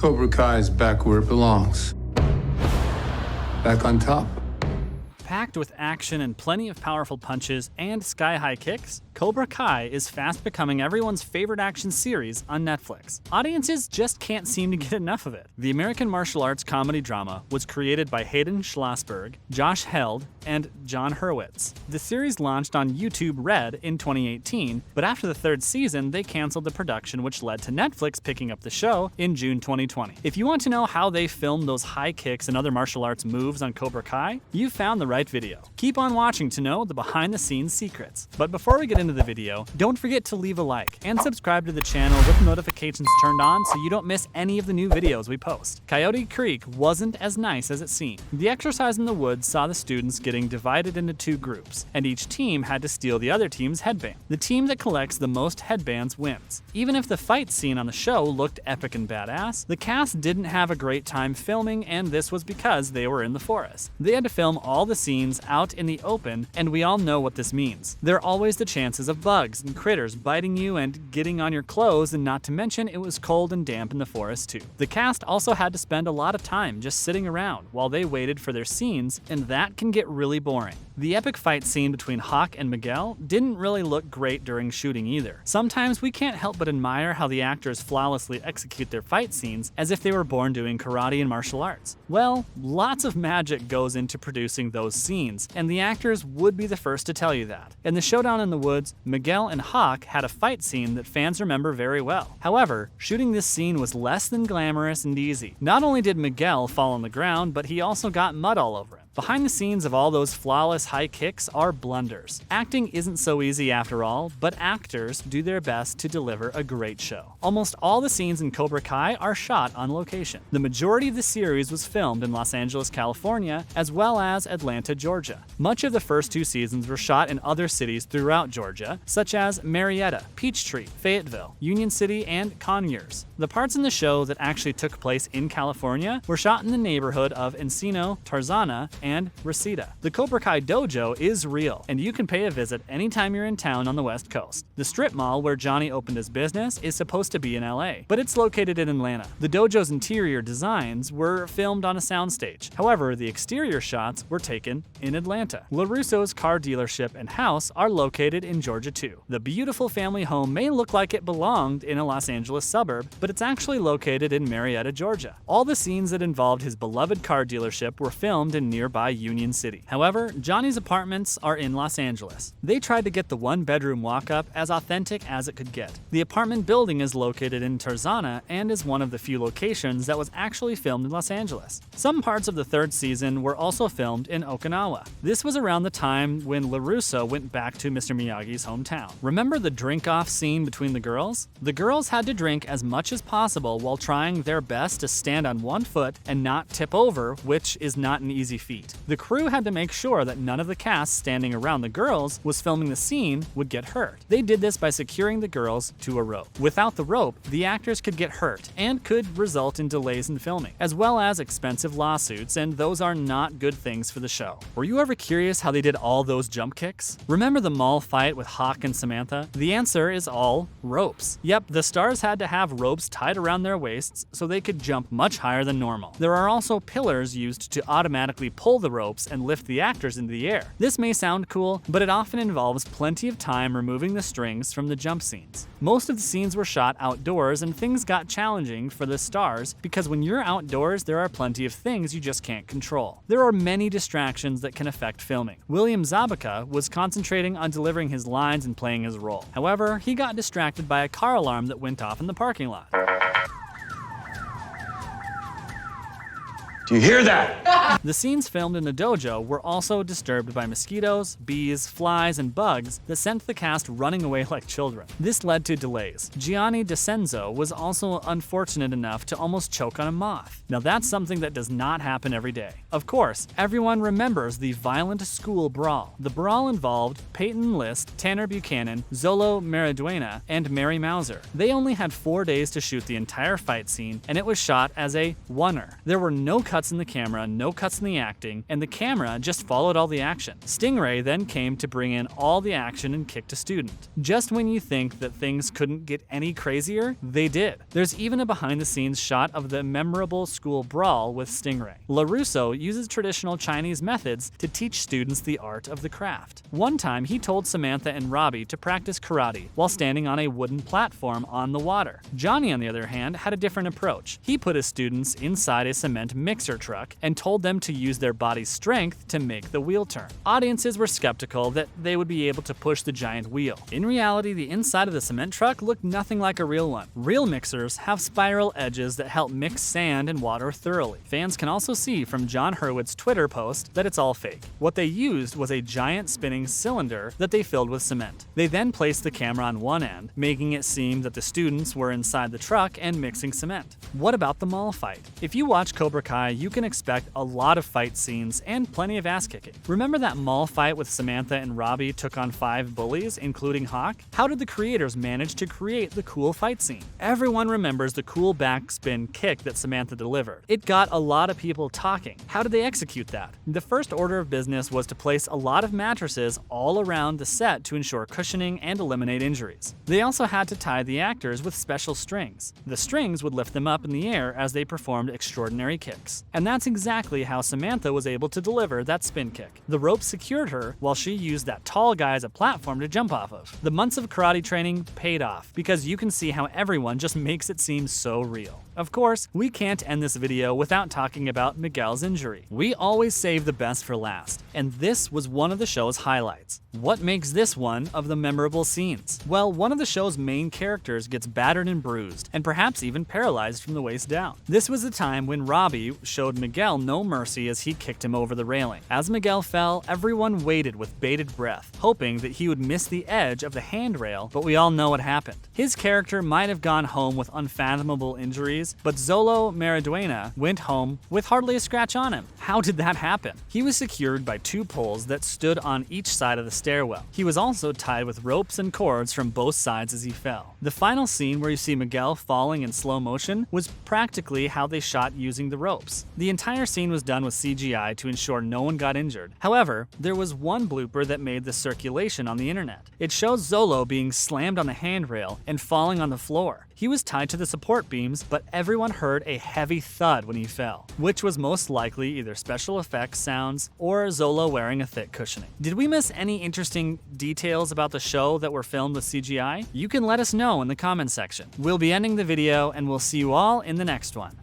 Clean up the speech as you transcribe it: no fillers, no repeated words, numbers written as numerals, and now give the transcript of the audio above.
Cobra Kai is back where it belongs. Back on top. Packed with action and plenty of powerful punches and sky-high kicks, Cobra Kai is fast becoming everyone's favorite action series on Netflix. Audiences just can't seem to get enough of it. The American martial arts comedy drama was created by Hayden Schlossberg, Josh Held, and John Hurwitz. The series launched on YouTube Red in 2018, but after the third season, they canceled the production, which led to Netflix picking up the show in June 2020. If you want to know how they filmed those high kicks and other martial arts moves on Cobra Kai, you found the right video. Keep on watching to know the behind-the-scenes secrets. But before we get into the video, don't forget to leave a like and subscribe to the channel with notifications turned on so you don't miss any of the new videos we post. Coyote Creek wasn't as nice as it seemed. The exercise in the woods saw the students getting divided into two groups, and each team had to steal the other team's headband. The team that collects the most headbands wins. Even if the fight scene on the show looked epic and badass, the cast didn't have a great time filming, and this was because they were in the forest. They had to film all the scenes out in the open, and we all know what this means. There are always the chances of bugs and critters biting you and getting on your clothes, and not to mention it was cold and damp in the forest too. The cast also had to spend a lot of time just sitting around while they waited for their scenes, and that can get really boring. The epic fight scene between Hawk and Miguel didn't really look great during shooting either. Sometimes we can't help but admire how the actors flawlessly execute their fight scenes as if they were born doing karate and martial arts. Well, lots of magic goes into producing those scenes, and the actors would be the first to tell you that. In the showdown in the woods, Miguel and Hawk had a fight scene that fans remember very well. However, shooting this scene was less than glamorous and easy. Not only did Miguel fall on the ground, but he also got mud all over him. Behind the scenes of all those flawless high kicks are blunders. Acting isn't so easy after all, but actors do their best to deliver a great show. Almost all the scenes in Cobra Kai are shot on location. The majority of the series was filmed in Los Angeles, California, as well as Atlanta, Georgia. Much of the first two seasons were shot in other cities throughout Georgia, such as Marietta, Peachtree, Fayetteville, Union City, and Conyers. The parts in the show that actually took place in California were shot in the neighborhood of Encino, Tarzana, and Reseda. The Cobra Kai dojo is real, and you can pay a visit anytime you're in town on the West Coast. The strip mall where Johnny opened his business is supposed to be in LA, but it's located in Atlanta. The dojo's interior designs were filmed on a soundstage. However, the exterior shots were taken in Atlanta. LaRusso's car dealership and house are located in Georgia too. The beautiful family home may look like it belonged in a Los Angeles suburb, but it's actually located in Marietta, Georgia. All the scenes that involved his beloved car dealership were filmed in nearby Union City. However, Johnny's apartments are in Los Angeles. They tried to get the one-bedroom walk-up as authentic as it could get. The apartment building is located in Tarzana and is one of the few locations that was actually filmed in Los Angeles. Some parts of the third season were also filmed in Okinawa. This was around the time when LaRusso went back to Mr. Miyagi's hometown. Remember the drink-off scene between the girls? The girls had to drink as much as possible while trying their best to stand on one foot and not tip over, which is not an easy feat. The crew had to make sure that none of the cast standing around the girls was filming the scene would get hurt. They did this by securing the girls to a rope. Without the rope, the actors could get hurt and could result in delays in filming, as well as expensive lawsuits, and those are not good things for the show. Were you ever curious how they did all those jump kicks? Remember the mall fight with Hawk and Samantha? The answer is all ropes. Yep, the stars had to have ropes tied around their waists so they could jump much higher than normal. There are also pillars used to automatically pull the ropes and lift the actors into the air. This may sound cool, but it often involves plenty of time removing the strings from the jump scenes. Most of the scenes were shot outdoors, and things got challenging for the stars because when you're outdoors, there are plenty of things you just can't control. There are many distractions that can affect filming. William Zabka was concentrating on delivering his lines and playing his role. However, he got distracted by a car alarm that went off in the parking lot. Do you hear that? The scenes filmed in the dojo were also disturbed by mosquitoes, bees, flies, and bugs that sent the cast running away like children. This led to delays. Gianni DeCenzo was also unfortunate enough to almost choke on a moth. Now that's something that does not happen every day. Of course, everyone remembers the violent school brawl. The brawl involved Peyton List, Tanner Buchanan, Zolo Mariduena, and Mary Mauser. They only had 4 days to shoot the entire fight scene, and it was shot as a oneer. There were no cuts in the camera, no cuts in the acting, and the camera just followed all the action. Stingray then came to bring in all the action and kicked a student. Just when you think that things couldn't get any crazier, they did. There's even a behind-the-scenes shot of the memorable school brawl with Stingray. LaRusso uses traditional Chinese methods to teach students the art of the craft. One time, he told Samantha and Robbie to practice karate while standing on a wooden platform on the water. Johnny, on the other hand, had a different approach. He put his students inside a cement mixer truck and told them to use their body's strength to make the wheel turn. Audiences were skeptical that they would be able to push the giant wheel. In reality, the inside of the cement truck looked nothing like a real one. Real mixers have spiral edges that help mix sand and water thoroughly. Fans can also see from John Hurwitz's Twitter post that it's all fake. What they used was a giant spinning cylinder that they filled with cement. They then placed the camera on one end, making it seem that the students were inside the truck and mixing cement. What about the mall fight? If you watch Cobra Kai, you can expect a lot of fight scenes and plenty of ass kicking. Remember that mall fight with Samantha and Robbie took on 5 bullies, including Hawk? How did the creators manage to create the cool fight scene? Everyone remembers the cool backspin kick that Samantha delivered. It got a lot of people talking. How did they execute that? The first order of business was to place a lot of mattresses all around the set to ensure cushioning and eliminate injuries. They also had to tie the actors with special strings. The strings would lift them up in the air as they performed extraordinary kicks. And that's exactly how Samantha was able to deliver that spin kick. The rope secured her while she used that tall guy as a platform to jump off of. The months of karate training paid off because you can see how everyone just makes it seem so real. Of course, we can't end this video without talking about Miguel's injury. We always save the best for last, and this was one of the show's highlights. What makes this one of the memorable scenes? Well, one of the show's main characters gets battered and bruised, and perhaps even paralyzed from the waist down. This was the time when Robbie showed Miguel no mercy as he kicked him over the railing. As Miguel fell, everyone waited with bated breath, hoping that he would miss the edge of the handrail, but we all know what happened. His character might have gone home with unfathomable injuries, but Zolo Mariduena went home with hardly a scratch on him. How did that happen? He was secured by 2 poles that stood on each side of the stairwell. He was also tied with ropes and cords from both sides as he fell. The final scene where you see Miguel falling in slow motion was practically how they shot using the ropes. The entire scene was done with CGI to ensure no one got injured. However, there was one blooper that made the circulation on the internet. It shows Zolo being slammed on the handrail and falling on the floor. He was tied to the support beams, but everyone heard a heavy thud when he fell, which was most likely either special effects sounds or Zolo wearing a thick cushioning. Did we miss any interesting details about the show that were filmed with CGI? You can let us know in the comments section. We'll be ending the video, and we'll see you all in the next one.